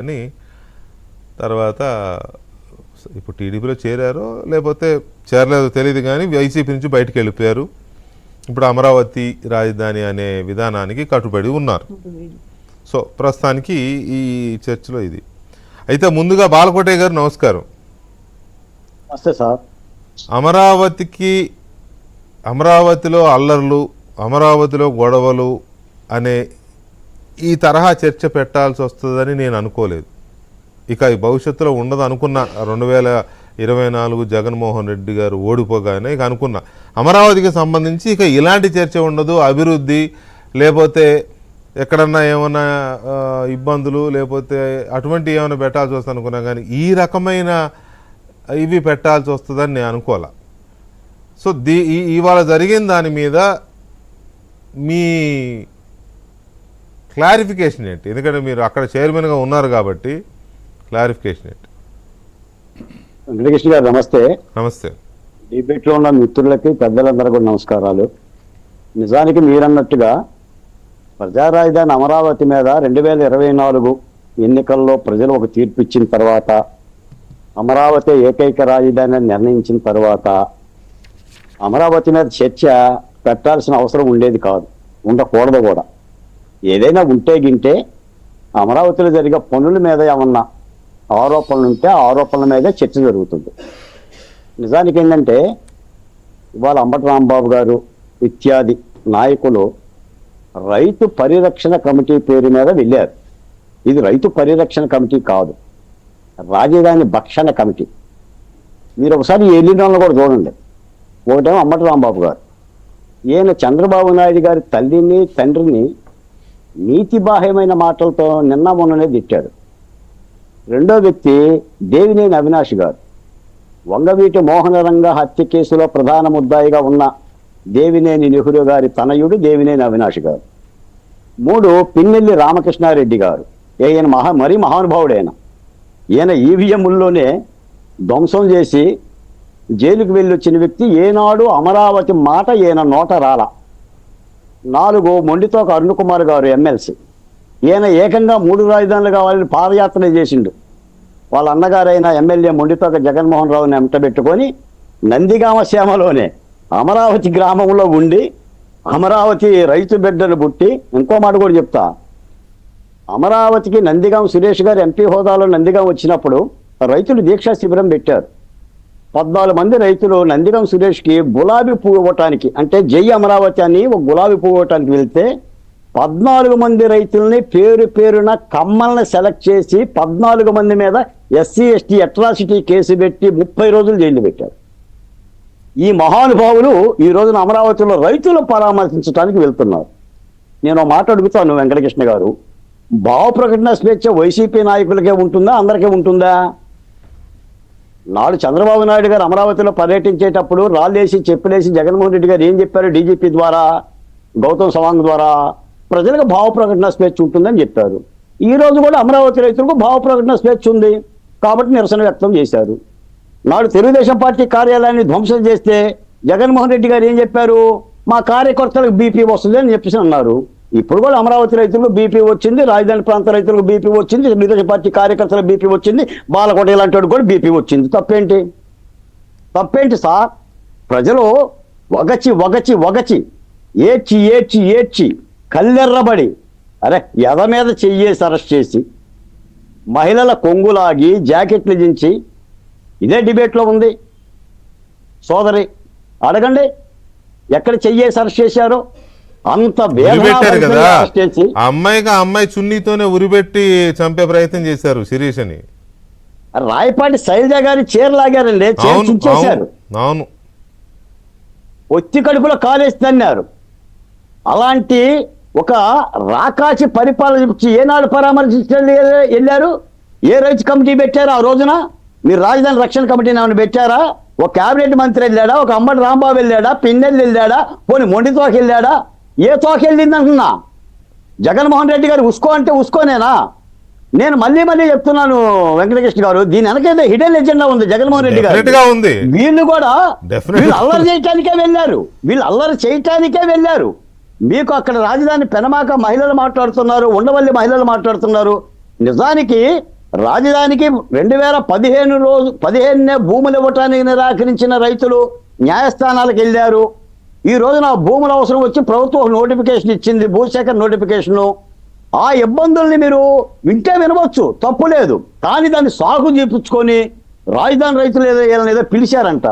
అని తర్వాత ఇప్పుడు టీడీపీలో చేరారో లేకపోతే చేరలేదో తెలియదు, కానీ వైసీపీ నుంచి బయటకు వెళ్ళిపోయారు. ఇప్పుడు అమరావతి రాజధాని అనే విధానానికి కట్టుబడి ఉన్నారు. సో ప్రస్తుతానికి ఈ చర్చలో ఇది. అయితే ముందుగా బాలకోటయ్య గారు నమస్కారం. నమస్తే సార్. అమరావతిలో అల్లర్లు, అమరావతిలో గొడవలు అనే ఈ తరహా చర్చ పెట్టాల్సి వస్తుందని నేను అనుకోలేదు. ఇక భవిష్యత్తులో ఉండదు అనుకున్నా. 2024 జగన్మోహన్ రెడ్డి గారు ఓడిపోగానే ఇక అనుకున్నా అమరావతికి సంబంధించి ఇక ఇలాంటి చర్చ ఉండదు, అభివృద్ధి లేకపోతే ఎక్కడన్నా ఏమైనా ఇబ్బందులు లేకపోతే అటువంటి ఏమైనా పెట్టాల్సి వస్తుంది అనుకున్నా, కానీ ఈ రకమైన ఇవి పెట్టాల్సి వస్తుందని నేను అనుకోలే. సో ఇవాళ జరిగిన దాని మీద మీ క్లారిఫికేషన్ ఏంటి? ఎందుకంటే మీరు అక్కడ చైర్మన్గా ఉన్నారు కాబట్టి క్లారిఫికేషన్ ఏంటి? వెంకటకృష్ణ గారు నమస్తే. నమస్తే. డిబేట్లో ఉన్న మిత్రులకి పెద్దలందరూ కూడా నమస్కారాలు. నిజానికి మీరన్నట్టుగా ప్రజా రాజధాని అమరావతి మీద 2024 ఎన్నికల్లో ప్రజలు ఒక తీర్పు ఇచ్చిన తర్వాత, అమరావతి ఏకైక రాజధాని అని నిర్ణయించిన తర్వాత అమరావతి మీద చర్చ పెట్టాల్సిన అవసరం ఉండేది కాదు, ఉండకూడదు కూడా. ఏదైనా ఉంటే గింటే అమరావతిలో జరిగే పనుల మీద ఏమన్నా ఆరోపణలు ఉంటే ఆ ఆరోపణల మీదే చర్చ జరుగుతుంది. నిజానికి ఏంటంటే ఇవాళ అంబటి రాంబాబు గారు ఇత్యాది నాయకులు రైతు పరిరక్షణ కమిటీ పేరు మీద వెళ్ళారు. ఇది రైతు పరిరక్షణ కమిటీ కాదు, రాజధాని భక్షణ కమిటీ. మీరు ఒకసారి వెళ్ళిన వాళ్ళని కూడా చూడండి. ఒకటేమో అంబటి రాంబాబు గారు, ఈయన చంద్రబాబు నాయుడు గారి తల్లిని తండ్రిని నీతిబాహ్యమైన మాటలతో నిన్న మొన్ననే తిట్టాడు. రెండో వ్యక్తి దేవినేని అవినాష్ గారు, వంగవీటి మోహనరంగ హత్య కేసులో ప్రధాన ముద్దాయిగా ఉన్న దేవినేని నెహ్రూ గారి తనయుడు దేవినేని అవినాష్ గారు. 3 పిన్నెల్లి రామకృష్ణారెడ్డి గారు, ఈయన మరీ మహానుభావుడైన ఈయన ఈవీఎంల్లోనే ధ్వంసం చేసి జైలుకు వెళ్ళి వచ్చిన వ్యక్తి. ఏనాడు అమరావతి మాట ఈయన నోట రాల. 4 మొండితోక అరుణ్ కుమార్ గారు ఎమ్మెల్సీ, ఈయన ఏకంగా 3 రాజధానులు కావాలని పాదయాత్ర చేసిండు. వాళ్ళ అన్నగారైన ఎమ్మెల్యే మొండితోక జగన్మోహన్ రావుని వెంటబెట్టుకొని నందిగామ శ్యామలోనే అమరావతి గ్రామంలో ఉండి అమరావతి రైతు బిడ్డను పుట్టి, ఇంకో మాట కూడా చెప్తా, అమరావతికి నందిగామ సురేష్ గారు ఎంపీ హోదాలో నందిగామ వచ్చినప్పుడు రైతులు దీక్షా శిబిరం పెట్టారు. 14 మంది రైతులు నందిగామ సురేష్కి గులాబీ పువ్వు ఇవ్వటానికి, అంటే జై అమరావతి అని ఒక గులాబీ పువ్వు ఇవ్వటానికి వెళ్తే 14 మంది రైతుల్ని పేరు పేరున కమ్మల్ని సెలెక్ట్ చేసి 14 మంది మీద SC ST అట్రాసిటీ కేసు పెట్టి 30 రోజులు జైలు పెట్టారు. ఈ మహానుభావులు ఈ రోజున అమరావతిలో రైతులు పరామర్శించడానికి వెళ్తున్నారు. నేను మాట అడుగుతాను వెంకటకృష్ణ గారు, భావ ప్రకటన స్వేచ్ఛ వైసీపీ నాయకులకే ఉంటుందా, అందరికీ ఉంటుందా? నాడు చంద్రబాబు నాయుడు గారు అమరావతిలో పర్యటించేటప్పుడు రాళ్ళేసి చెప్పులేసి జగన్మోహన్ రెడ్డి గారు ఏం చెప్పారు? DGP ద్వారా, గౌతమ్ సవాంగ్ ద్వారా ప్రజలకు భావ ప్రకటన స్వేచ్ఛ ఉంటుందని చెప్పారు. ఈ రోజు కూడా అమరావతి రైతులకు భావ ప్రకటన స్వేచ్ఛ ఉంది కాబట్టి నిరసన వ్యక్తం చేశారు. నాడు తెలుగుదేశం పార్టీ కార్యాలయాన్ని ధ్వంసం చేస్తే జగన్మోహన్ రెడ్డి గారు ఏం చెప్పారు? మా కార్యకర్తలకు BP వస్తుంది అని చెప్పేసి అన్నారు. ఇప్పుడు కూడా అమరావతి రైతులకు BP వచ్చింది, రాజధాని ప్రాంత రైతులకు BP వచ్చింది, తెలుగుదేశం పార్టీ కార్యకర్తలకు BP వచ్చింది, బాలకోట ఇలాంటి వాడు కూడా BP వచ్చింది. తప్పేంటి సార్? ప్రజలు వగచి ఏడ్చి కల్లెర్రబడి అరే ఎద మీద చెయ్యేసి అరెస్ట్ చేసి మహిళల కొంగులాగి జాకెట్లు దించి ఇదే డిబేట్లో ఉంది. సోదరి అడగండి, ఎక్కడ చెయ్యేసి అరెస్ట్ చేశారో అంత కదా. అమ్మాయి చున్నీతోనే ఉరిపెట్టి చంపే ప్రయత్నం చేశారు శిరీష్ అని. రాయపాటి శైలజ గారి చీరలాగారండి, చేశారు. అవును, ఒత్తి కడుపులో కాలేసి తన్నారు. అలాంటి ఒక రాకాచి పరిపాలన ఏనాడు పరామర్శించండి వెళ్ళారు? ఏ రైతు కమిటీ పెట్టారు ఆ రోజున? మీరు రాజధాని రక్షణ కమిటీని ఏమైనా పెట్టారా? ఒక కేబినెట్ మంత్రి వెళ్ళాడా? ఒక అంబటి రాంబాబు వెళ్ళాడా? పిన్నెల్లి వెళ్ళాడా? పోనీ మొండి తోక వెళ్ళాడా? ఏ తోక వెళ్ళింది అంటున్నా? జగన్మోహన్ రెడ్డి గారు ఉస్కో అంటే ఉస్కోనేనా? నేను మళ్ళీ చెప్తున్నాను వెంకటకృష్ణ గారు, దీని వెనకైతే హిడెన్ ఎజెండా ఉంది జగన్మోహన్ రెడ్డి గారు. వీళ్ళు కూడా అల్లరి చేయటానికే వెళ్ళారు. మీకు అక్కడ రాజధాని పెనమాక మహిళలు మాట్లాడుతున్నారు, ఉండవల్లి మహిళలు మాట్లాడుతున్నారు. నిజానికి రాజధానికి 2015 భూములు ఇవ్వటానికి నిరాకరించిన రైతులు న్యాయస్థానాలకు వెళ్ళారు. ఈ రోజున భూముల అవసరం వచ్చి ప్రభుత్వం నోటిఫికేషన్ ఇచ్చింది, భూసేకరణ నోటిఫికేషను. ఆ ఇబ్బందుల్ని మీరు వింటే వినవచ్చు, తప్పు లేదు. కానీ దాన్ని సాగు చేపించుకొని రాజధాని రైతులు ఏదో పిలిచారంట.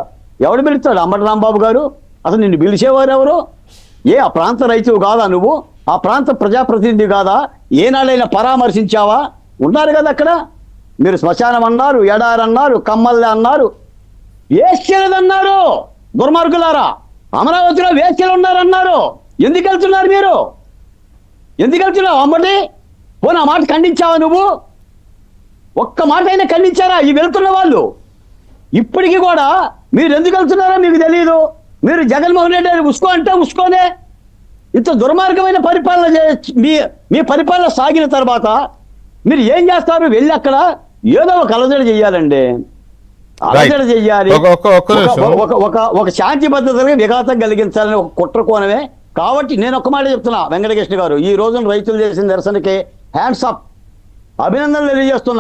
ఎవడు పిలుస్తాడు? అంబటి రాంబాబు గారు. అసలు నిన్ను పిలిచేవారు ఎవరు? ఆ ప్రాంత రైతువు కాదా నువ్వు? ఆ ప్రాంత ప్రజాప్రతినిధి కాదా? ఏనాడైనా పరామర్శించావా? ఉన్నారు కదా అక్కడ. మీరు శ్మశానం అన్నారు, ఎడారి అన్నారు, కమ్మల్లె అన్నారు, వేశ్యలదన్నారు. దుర్మార్గులారా, అమరావతిలో వేశ్యలు ఉన్నారన్నారు. ఎందుకు వెళ్తున్నారు మీరు? ఎందుకు వెళ్తున్నావు? అంబటి పోనీ ఆ మాట ఖండించావా నువ్వు? ఒక్క మాట అయినా ఖండించారా ఈ వెళ్తున్న వాళ్ళు? ఇప్పటికీ కూడా మీరు ఎందుకు వెళ్తున్నారో మీకు తెలియదు. మీరు జగన్మోహన్ రెడ్డి అని ఉసుకో అంటే ఉసుకోనే. ఇంత దుర్మార్గమైన పరిపాలన మీ పరిపాలన సాగిన తర్వాత మీరు ఏం చేస్తారు? వెళ్ళి అక్కడ ఏదో ఒక అలజడి చెయ్యాలండి, అలజడి చెయ్యాలి. ఒక శాంతి భద్రతలకు విఘాతం కలిగించాలని ఒక కుట్ర కోణమే. కాబట్టి నేను ఒక్క మాట చెప్తున్నా, వెంకటకృష్ణ గారు, ఈ రోజున రైతులు చేసిన నిరసనకి హ్యాండ్స్ అప్, అభినందనలు తెలియజేస్తున్నా.